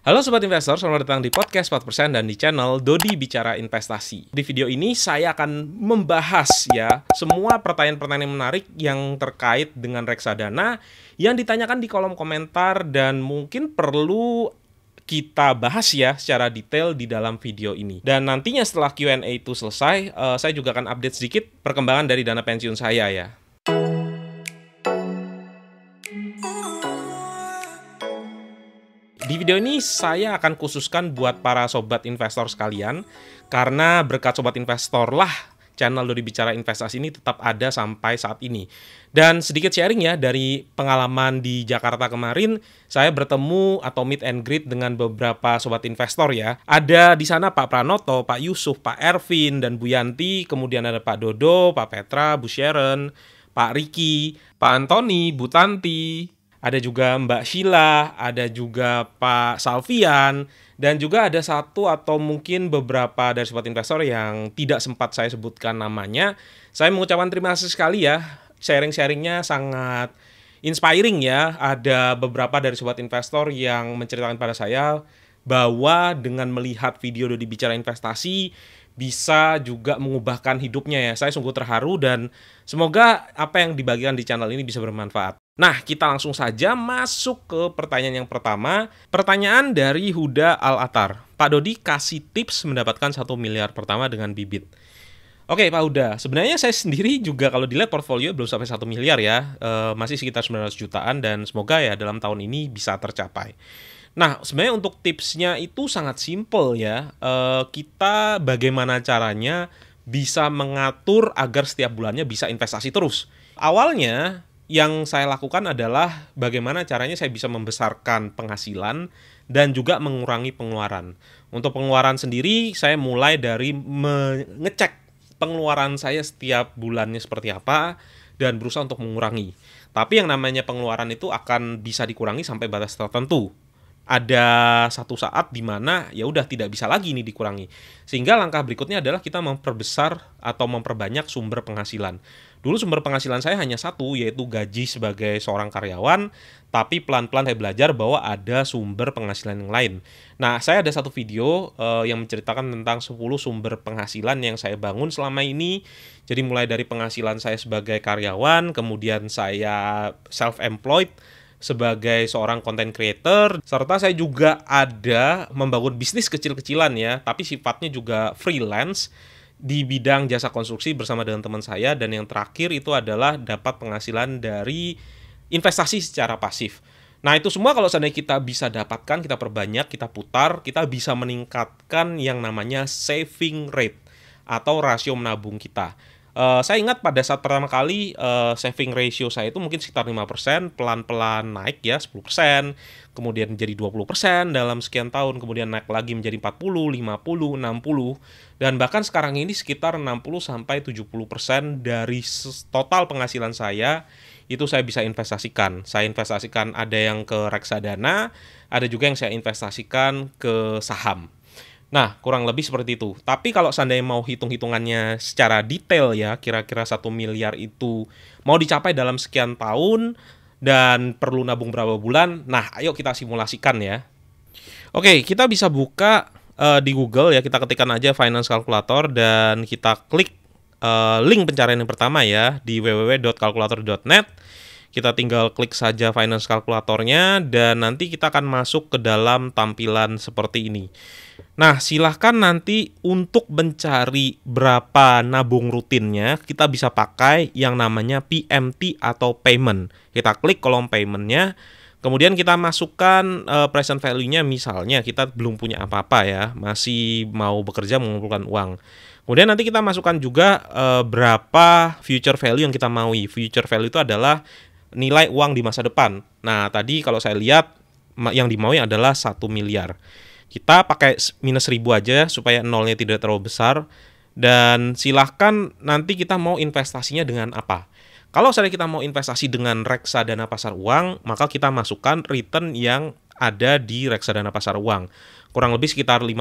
Halo Sobat Investor, selamat datang di podcast 4% dan di channel Dodi Bicara Investasi. Di video ini saya akan membahas semua pertanyaan-pertanyaan menarik yang terkait dengan reksadana yang ditanyakan di kolom komentar dan mungkin perlu kita bahas secara detail di dalam video ini. Dan nantinya setelah Q&A itu selesai, saya juga akan update sedikit perkembangan dari dana pensiun saya ya. Di video ini saya akan khususkan buat para sobat investor sekalian, karena berkat sobat investor lah channel Dodi Bicara Investasi ini tetap ada sampai saat ini. Dan sedikit sharing ya dari pengalaman di Jakarta kemarin, saya bertemu atau meet and greet dengan beberapa sobat investor ya. Ada di sana Pak Pranoto, Pak Yusuf, Pak Ervin, dan Bu Yanti, kemudian ada Pak Dodo, Pak Petra, Bu Sharon, Pak Riki, Pak Antoni, Bu Tanti, ada juga Mbak Sheila, ada juga Pak Salvian, dan juga ada satu atau mungkin beberapa dari sobat investor yang tidak sempat saya sebutkan namanya. Saya mengucapkan terima kasih sekali ya, sharing-sharingnya sangat inspiring ya. Ada beberapa dari sobat investor yang menceritakan pada saya bahwa dengan melihat video Dodi Bicara Investasi bisa juga mengubahkan hidupnya ya. Saya sungguh terharu dan semoga apa yang dibagikan di channel ini bisa bermanfaat. Nah, kita langsung saja masuk ke pertanyaan yang pertama. Pertanyaan dari Huda Al-Atar. Pak Dodi kasih tips mendapatkan 1 miliar pertama dengan bibit. Oke Pak Huda, sebenarnya saya sendiri juga kalau dilihat portfolio belum sampai 1 miliar ya. Masih sekitar 900 jutaan dan semoga ya dalam tahun ini bisa tercapai. Nah, sebenarnya untuk tipsnya itu sangat simple ya. Kita bagaimana caranya bisa mengatur agar setiap bulannya bisa investasi terus. Awalnya yang saya lakukan adalah bagaimana caranya saya bisa membesarkan penghasilan dan juga mengurangi pengeluaran. Untuk pengeluaran sendiri, saya mulai dari mengecek pengeluaran saya setiap bulannya seperti apa dan berusaha untuk mengurangi. Tapi yang namanya pengeluaran itu akan bisa dikurangi sampai batas tertentu. Ada satu saat di mana ya udah tidak bisa lagi ini dikurangi. Sehingga langkah berikutnya adalah kita memperbesar atau memperbanyak sumber penghasilan. Dulu sumber penghasilan saya hanya satu, yaitu gaji sebagai seorang karyawan, tapi pelan-pelan saya belajar bahwa ada sumber penghasilan yang lain. Nah, saya ada satu video yang menceritakan tentang 10 sumber penghasilan yang saya bangun selama ini. Jadi mulai dari penghasilan saya sebagai karyawan, kemudian saya self-employed sebagai seorang content creator, serta saya juga ada membangun bisnis kecil-kecilan ya, tapi sifatnya juga freelance di bidang jasa konstruksi bersama dengan teman saya, dan yang terakhir itu adalah dapat penghasilan dari investasi secara pasif. Nah, itu semua kalau seandainya kita bisa dapatkan, kita perbanyak, kita putar, kita bisa meningkatkan yang namanya saving rate atau rasio menabung kita. Saya ingat pada saat pertama kali saving ratio saya itu mungkin sekitar 5%, pelan-pelan naik ya 10%, kemudian menjadi 20% dalam sekian tahun, kemudian naik lagi menjadi 40, 50, 60, dan bahkan sekarang ini sekitar 60-70% dari total penghasilan saya itu saya bisa investasikan. Saya investasikan ada yang ke reksadana, ada juga yang saya investasikan ke saham. Nah, kurang lebih seperti itu. Tapi kalau seandainya mau hitung-hitungannya secara detail ya, kira-kira 1 miliar itu mau dicapai dalam sekian tahun dan perlu nabung berapa bulan, nah ayo kita simulasikan ya. Oke, kita bisa buka di Google ya, kita ketikkan aja Finance Calculator dan kita klik link pencarian yang pertama ya di www.calculator.net. Kita tinggal klik saja Finance Calculatornya dan nanti kita akan masuk ke dalam tampilan seperti ini. Nah, silahkan nanti untuk mencari berapa nabung rutinnya, kita bisa pakai yang namanya PMT atau payment. Kita klik kolom paymentnya, kemudian kita masukkan present value-nya, misalnya kita belum punya apa-apa ya, masih mau bekerja mengumpulkan uang. Kemudian nanti kita masukkan juga berapa future value yang kita maui. Future value itu adalah nilai uang di masa depan. Nah, tadi kalau saya lihat yang dimaui adalah 1 miliar. Kita pakai minus 1000 aja supaya nolnya tidak terlalu besar. Dan silahkan nanti kita mau investasinya dengan apa. Kalau misalnya kita mau investasi dengan reksadana pasar uang, maka kita masukkan return yang ada di reksadana pasar uang. Kurang lebih sekitar 5%.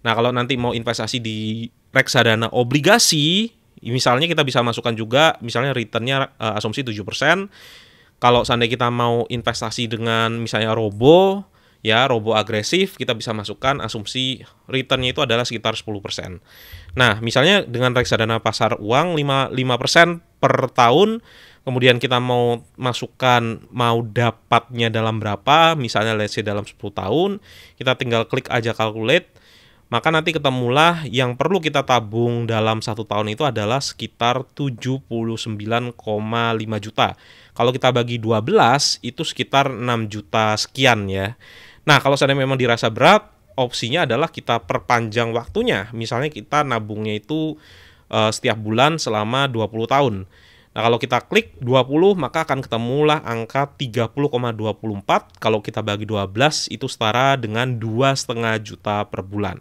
Nah, kalau nanti mau investasi di reksadana obligasi, misalnya kita bisa masukkan juga, misalnya returnnya asumsi 7%. Kalau seandainya kita mau investasi dengan misalnya robo, ya, robo agresif, kita bisa masukkan asumsi return-nya itu adalah sekitar 10%. Nah, misalnya dengan reksadana pasar uang 5% per tahun, kemudian kita mau masukkan mau dapatnya dalam berapa, misalnya let's say dalam 10 tahun, kita tinggal klik aja calculate, maka nanti ketemulah yang perlu kita tabung dalam 1 tahun itu adalah sekitar 79,5 juta. Kalau kita bagi 12, itu sekitar 6 juta sekian ya. Nah, kalau seandainya memang dirasa berat, opsinya adalah kita perpanjang waktunya. Misalnya kita nabungnya itu setiap bulan selama 20 tahun. Nah, kalau kita klik 20, maka akan ketemulah angka 30,24. Kalau kita bagi 12, itu setara dengan 2,5 juta per bulan.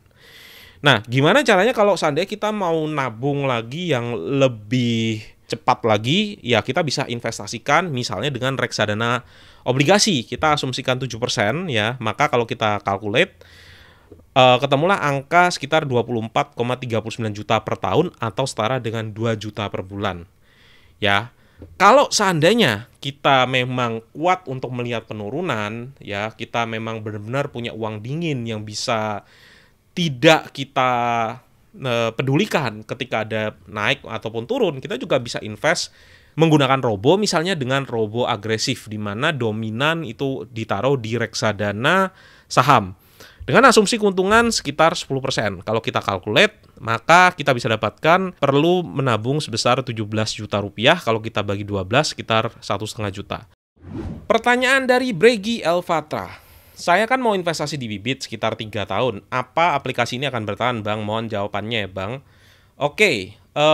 Nah, gimana caranya kalau seandainya kita mau nabung lagi yang lebih cepat lagi, ya kita bisa investasikan misalnya dengan reksadana obligasi. Kita asumsikan 7% ya, maka kalau kita calculate, ketemulah angka sekitar 24,39 juta per tahun atau setara dengan 2 juta per bulan. Ya, kalau seandainya kita memang kuat untuk melihat penurunan, ya kita memang benar-benar punya uang dingin yang bisa tidak kita pedulikan ketika ada naik ataupun turun, kita juga bisa invest menggunakan robo, misalnya dengan robo agresif, di mana dominan itu ditaruh di reksadana saham. Dengan asumsi keuntungan sekitar 10%. Kalau kita calculate, maka kita bisa dapatkan perlu menabung sebesar 17 juta rupiah. Kalau kita bagi 12, sekitar 1,5 juta. Pertanyaan dari Bregi Elvatra. Saya kan mau investasi di Bibit sekitar 3 tahun. Apa aplikasi ini akan bertahan, Bang? Mohon jawabannya ya, Bang. Oke,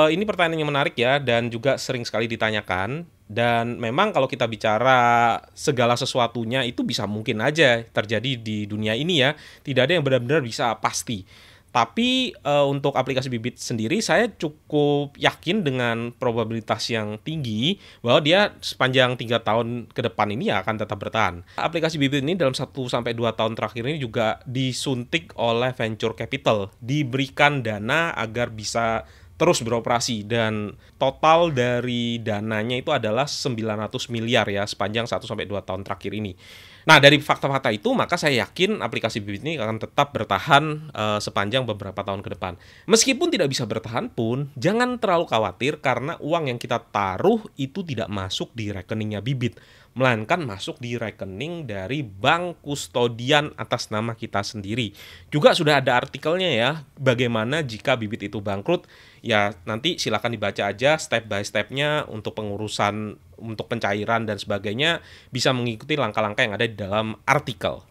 ini pertanyaan yang menarik ya, dan juga sering sekali ditanyakan. Dan memang kalau kita bicara segala sesuatunya itu bisa mungkin aja terjadi di dunia ini ya. Tidak ada yang benar-benar bisa pasti. Tapi untuk aplikasi Bibit sendiri saya cukup yakin dengan probabilitas yang tinggi bahwa dia sepanjang 3 tahun ke depan ini ya akan tetap bertahan. Aplikasi Bibit ini dalam 1-2 tahun terakhir ini juga disuntik oleh venture capital, diberikan dana agar bisa terus beroperasi, dan total dari dananya itu adalah 900 miliar ya sepanjang 1-2 tahun terakhir ini. Nah, dari fakta-fakta itu maka saya yakin aplikasi Bibit ini akan tetap bertahan sepanjang beberapa tahun ke depan. Meskipun tidak bisa bertahan pun, jangan terlalu khawatir karena uang yang kita taruh itu tidak masuk di rekeningnya Bibit, melainkan masuk di rekening dari bank kustodian atas nama kita sendiri. Juga sudah ada artikelnya ya, bagaimana jika Bibit itu bangkrut. Ya, nanti silakan dibaca aja step by step-nya untuk pengurusan, untuk pencairan dan sebagainya, bisa mengikuti langkah-langkah yang ada di dalam artikel.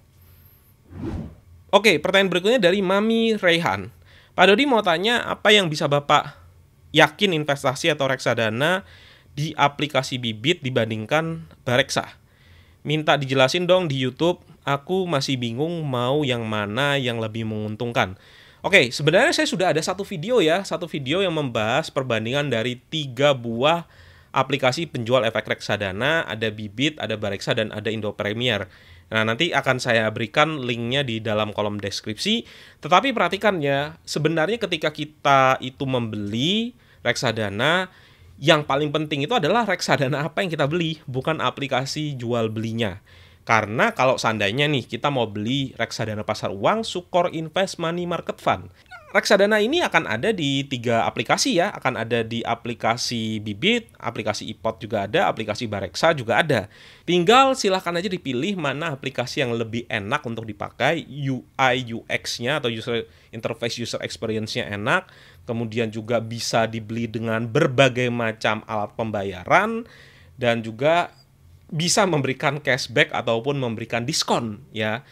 Oke, pertanyaan berikutnya dari Mami Raihan. Pak Dodi mau tanya, apa yang bisa Bapak yakin investasi atau reksadana di aplikasi Bibit dibandingkan Bareksa? Minta dijelasin dong di YouTube, aku masih bingung mau yang mana yang lebih menguntungkan. Oke, sebenarnya saya sudah ada satu video yang membahas perbandingan dari 3 buah aplikasi penjual efek reksadana, ada Bibit, ada Bareksa, dan ada Indo Premier. Nah, nanti akan saya berikan linknya di dalam kolom deskripsi. Tetapi perhatikan ya, sebenarnya ketika kita itu membeli reksadana, yang paling penting itu adalah reksadana apa yang kita beli, bukan aplikasi jual belinya. Karena kalau seandainya nih kita mau beli reksadana pasar uang, Sukor Invest Money Market Fund, reksadana ini akan ada di 3 aplikasi ya, akan ada di aplikasi Bibit, aplikasi iPod juga ada, aplikasi Bareksa juga ada. Tinggal silahkan aja dipilih mana aplikasi yang lebih enak untuk dipakai, UI UX-nya atau user interface, user experience-nya enak, kemudian juga bisa dibeli dengan berbagai macam alat pembayaran, dan juga bisa memberikan cashback ataupun memberikan diskon ya.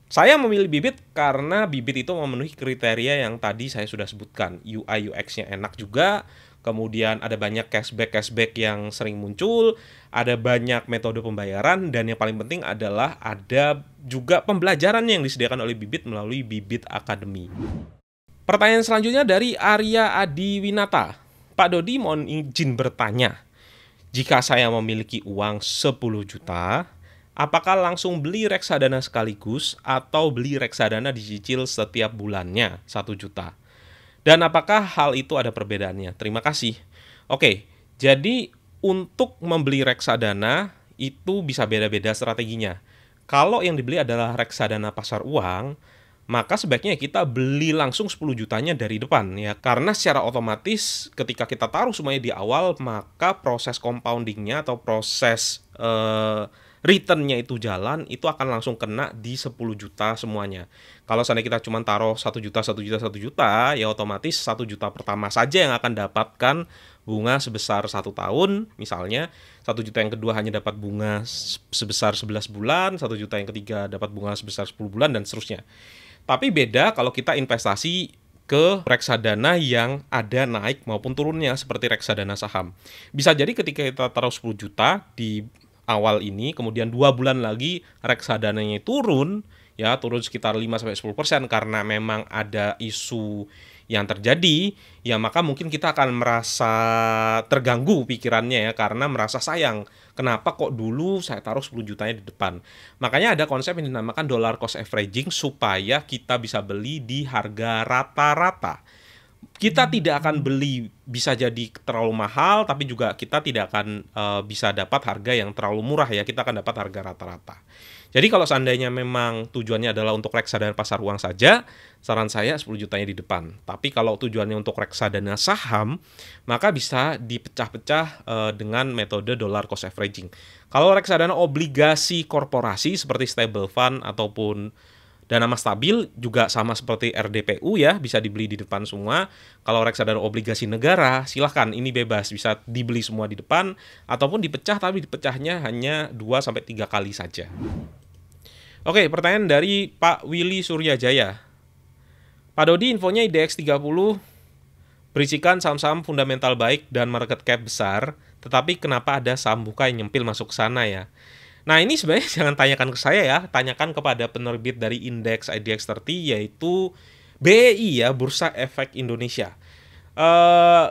Saya memilih Bibit karena Bibit itu memenuhi kriteria yang tadi saya sudah sebutkan. UI UX-nya enak juga, kemudian ada banyak cashback yang sering muncul, ada banyak metode pembayaran, dan yang paling penting adalah ada juga pembelajaran yang disediakan oleh Bibit melalui Bibit Academy. Pertanyaan selanjutnya dari Arya Adiwinata. Pak Dodi mohon izin bertanya, jika saya memiliki uang 10 juta, apakah langsung beli reksadana sekaligus atau beli reksadana dicicil setiap bulannya 1 juta? Dan apakah hal itu ada perbedaannya? Terima kasih. Oke, jadi untuk membeli reksadana itu bisa beda-beda strateginya. Kalau yang dibeli adalah reksadana pasar uang, maka sebaiknya kita beli langsung 10 jutanya dari depan ya. Karena secara otomatis ketika kita taruh semuanya di awal, maka proses compoundingnya atau proses returnnya itu jalan, itu akan langsung kena di 10 juta semuanya. Kalau seandainya kita cuma taruh 1 juta, 1 juta, 1 juta, ya otomatis 1 juta pertama saja yang akan dapatkan bunga sebesar 1 tahun, misalnya 1 juta yang kedua hanya dapat bunga sebesar 11 bulan, 1 juta yang ketiga dapat bunga sebesar 10 bulan, dan seterusnya. Tapi beda kalau kita investasi ke reksadana yang ada naik maupun turunnya seperti reksadana saham. Bisa jadi ketika kita taruh 10 juta di awal ini, kemudian 2 bulan lagi reksadananya turun, ya turun sekitar 5-10% karena memang ada isu yang terjadi, ya maka mungkin kita akan merasa terganggu pikirannya ya, karena merasa sayang. Kenapa kok dulu saya taruh 10 jutanya di depan? Makanya ada konsep yang dinamakan dollar cost averaging supaya kita bisa beli di harga rata-rata. Kita tidak akan beli bisa jadi terlalu mahal, tapi juga kita tidak akan bisa dapat harga yang terlalu murah ya, kita akan dapat harga rata-rata. Jadi kalau seandainya memang tujuannya adalah untuk reksadana pasar uang saja, saran saya 10 jutanya di depan. Tapi kalau tujuannya untuk reksadana saham, maka bisa dipecah-pecah dengan metode dollar cost averaging. Kalau reksadana obligasi korporasi seperti stable fund ataupun dana mas stabil juga sama seperti RDPU ya, bisa dibeli di depan semua. Kalau reksadana obligasi negara, silahkan, ini bebas, bisa dibeli semua di depan ataupun dipecah, tapi dipecahnya hanya 2-3 kali saja. Oke, pertanyaan dari Pak Willy Suryajaya. Pak Dodi, infonya IDX 30 berisikan saham-saham fundamental baik dan market cap besar, tetapi kenapa ada saham buka yang nyempil masuk ke sana ya? Nah, ini sebenarnya jangan tanyakan ke saya ya, tanyakan kepada penerbit dari indeks IDX 30, yaitu BEI ya, Bursa Efek Indonesia.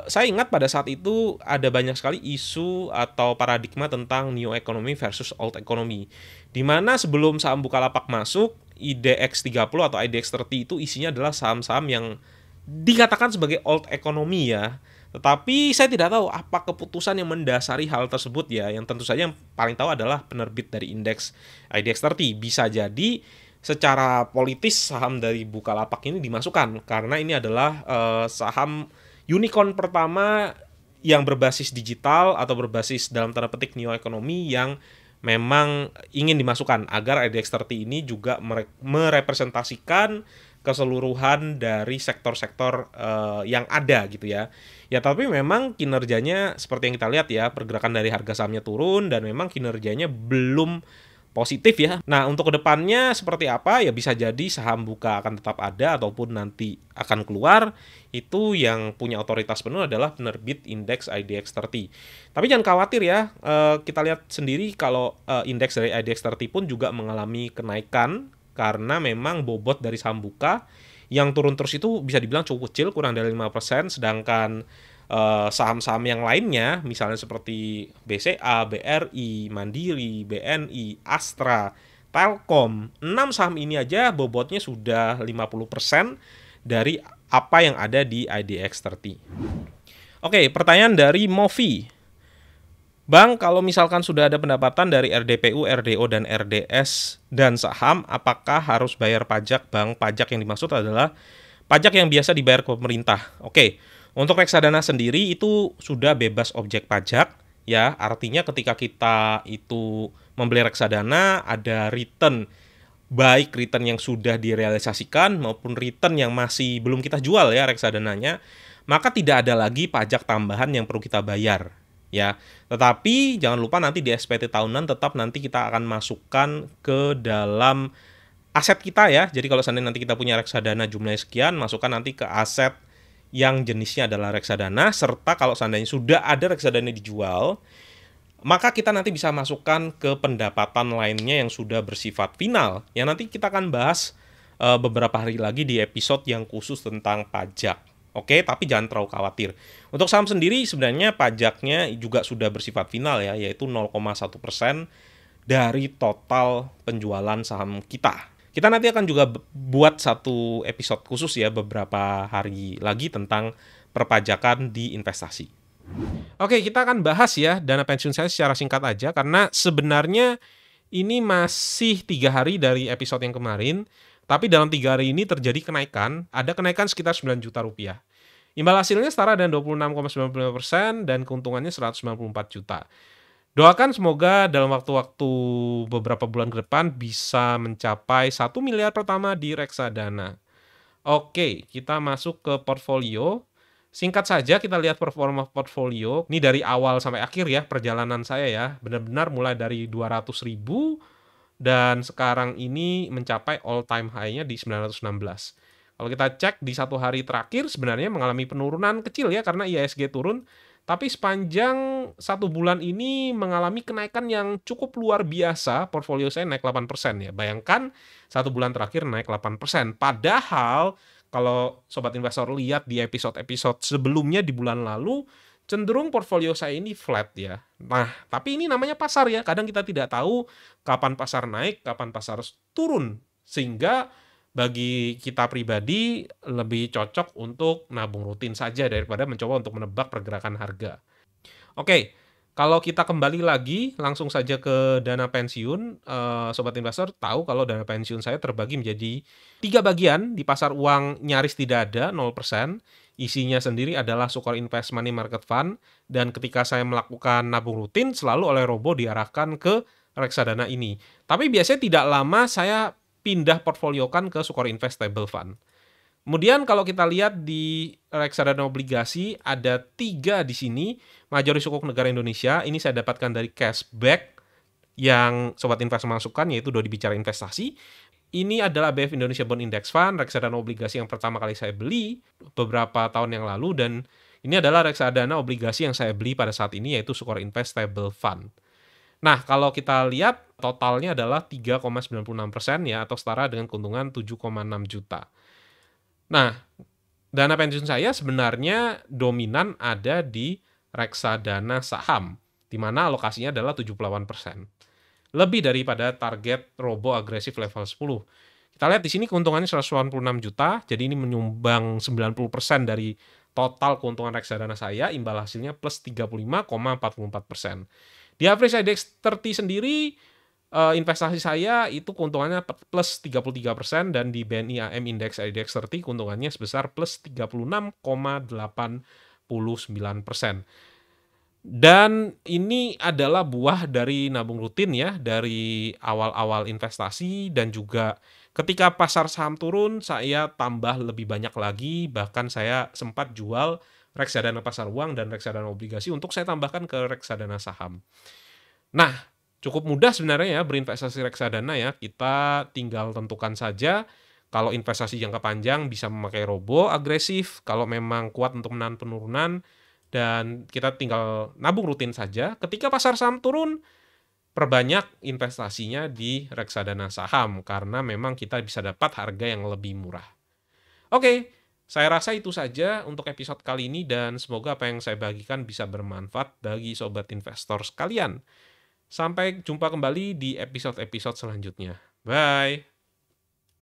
Saya ingat pada saat itu ada banyak sekali isu atau paradigma tentang new economy versus old economy, di mana sebelum saham Bukalapak masuk, IDX 30 atau IDX 30 itu isinya adalah saham-saham yang dikatakan sebagai old economy ya. Tetapi saya tidak tahu apa keputusan yang mendasari hal tersebut ya. Yang tentu saja yang paling tahu adalah penerbit dari indeks IDX 30. Bisa jadi secara politis saham dari Bukalapak ini dimasukkan, karena ini adalah saham unicorn pertama yang berbasis digital atau berbasis dalam tanda petik new economy yang memang ingin dimasukkan agar IDX 30 ini juga merepresentasikan keseluruhan dari sektor-sektor yang ada gitu ya. Ya tapi memang kinerjanya seperti yang kita lihat ya, pergerakan dari harga sahamnya turun dan memang kinerjanya belum positif ya. Nah, untuk kedepannya seperti apa ya, bisa jadi saham buka akan tetap ada ataupun nanti akan keluar. Itu yang punya otoritas penuh adalah penerbit indeks IDX 30. Tapi jangan khawatir ya, kita lihat sendiri kalau indeks dari IDX 30 pun juga mengalami kenaikan karena memang bobot dari saham buka yang turun terus itu bisa dibilang cukup kecil, kurang dari 5%, sedangkan saham-saham yang lainnya misalnya seperti BCA, BRI, Mandiri, BNI, Astra, Telkom, 6 saham ini aja bobotnya sudah 50% dari apa yang ada di IDX 30. Oke, pertanyaan dari Movi. Bang, kalau misalkan sudah ada pendapatan dari RDPU, RDO, dan RDS dan saham, apakah harus bayar pajak, Bang? Pajak yang dimaksud adalah pajak yang biasa dibayar ke pemerintah. Oke, untuk reksadana sendiri itu sudah bebas objek pajak, ya. Artinya ketika kita itu membeli reksadana, ada return, baik return yang sudah direalisasikan maupun return yang masih belum kita jual ya reksadananya, maka tidak ada lagi pajak tambahan yang perlu kita bayar. Ya, tetapi jangan lupa nanti di SPT tahunan tetap nanti kita akan masukkan ke dalam aset kita ya. Jadi kalau seandainya nanti kita punya reksadana jumlahnya sekian, masukkan nanti ke aset yang jenisnya adalah reksadana, serta kalau seandainya sudah ada reksadana dijual, maka kita nanti bisa masukkan ke pendapatan lainnya yang sudah bersifat final. Yang nanti kita akan bahas beberapa hari lagi di episode yang khusus tentang pajak. Oke, tapi jangan terlalu khawatir. Untuk saham sendiri sebenarnya pajaknya juga sudah bersifat final ya, yaitu 0,1% dari total penjualan saham kita. Kita nanti akan juga buat satu episode khusus ya beberapa hari lagi tentang perpajakan di investasi. Oke, kita akan bahas ya dana pensiun saya secara singkat aja, karena sebenarnya ini masih 3 hari dari episode yang kemarin, tapi dalam 3 hari ini terjadi kenaikan, ada kenaikan sekitar 9 juta rupiah. Imbal hasilnya setara dengan 26,95% dan keuntungannya 194 juta. Doakan semoga dalam waktu-waktu beberapa bulan ke depan bisa mencapai 1 miliar pertama di reksadana. Oke, kita masuk ke portfolio. Singkat saja kita lihat performa portfolio. Ini dari awal sampai akhir ya perjalanan saya ya. Benar-benar mulai dari 200.000 dan sekarang ini mencapai all time high-nya di 916. Kalau kita cek di 1 hari terakhir sebenarnya mengalami penurunan kecil ya karena IHSG turun. Tapi sepanjang 1 bulan ini mengalami kenaikan yang cukup luar biasa, portfolio saya naik 8% ya. Bayangkan 1 bulan terakhir naik 8%. Padahal kalau sobat investor lihat di episode-episode sebelumnya di bulan lalu, cenderung portfolio saya ini flat ya. Nah, tapi ini namanya pasar ya. Kadang kita tidak tahu kapan pasar naik, kapan pasar turun. Sehingga bagi kita pribadi lebih cocok untuk nabung rutin saja daripada mencoba untuk menebak pergerakan harga. Oke, kalau kita kembali lagi langsung saja ke dana pensiun, sobat investor tahu kalau dana pensiun saya terbagi menjadi 3 bagian. Di pasar uang nyaris tidak ada, 0%. Isinya sendiri adalah Sukor Invest Money Market Fund, dan ketika saya melakukan nabung rutin selalu oleh Robo diarahkan ke reksadana ini. Tapi biasanya tidak lama saya pindah portfoliokan ke Sukor Invest Stable Fund. Kemudian kalau kita lihat di reksadana obligasi ada 3 di sini, Majori Sukuk Negara Indonesia, ini saya dapatkan dari cashback yang sobat invest masukkan, yaitu Dodi Bicara Investasi. Ini adalah BF Indonesia Bond Index Fund, reksadana obligasi yang pertama kali saya beli beberapa tahun yang lalu, dan ini adalah reksadana obligasi yang saya beli pada saat ini, yaitu Sukor Invest Stable Fund. Nah, kalau kita lihat totalnya adalah 3,96% ya, atau setara dengan keuntungan 7,6 juta. Nah, dana pensiun saya sebenarnya dominan ada di reksadana saham, di mana alokasinya adalah 78%. Lebih daripada target Robo agresif level 10. Kita lihat di sini keuntungannya 186 juta, jadi ini menyumbang 90% dari total keuntungan reksadana saya, imbal hasilnya plus 35,44%. Di average IDX 30 sendiri, investasi saya itu keuntungannya plus 33%, dan di BNI AM Index IDX 30 keuntungannya sebesar plus 36,89%. Dan ini adalah buah dari nabung rutin ya, dari awal-awal investasi, dan juga ketika pasar saham turun, saya tambah lebih banyak lagi, bahkan saya sempat jual reksadana pasar uang dan reksadana obligasi untuk saya tambahkan ke reksadana saham. Nah, cukup mudah sebenarnya ya berinvestasi reksadana ya, kita tinggal tentukan saja. Kalau investasi jangka panjang bisa memakai Robo agresif, kalau memang kuat untuk menahan penurunan, dan kita tinggal nabung rutin saja. Ketika pasar saham turun, perbanyak investasinya di reksadana saham, karena memang kita bisa dapat harga yang lebih murah. Oke, saya rasa itu saja untuk episode kali ini, dan semoga apa yang saya bagikan bisa bermanfaat bagi sobat investor sekalian. Sampai jumpa kembali di episode-episode selanjutnya. Bye!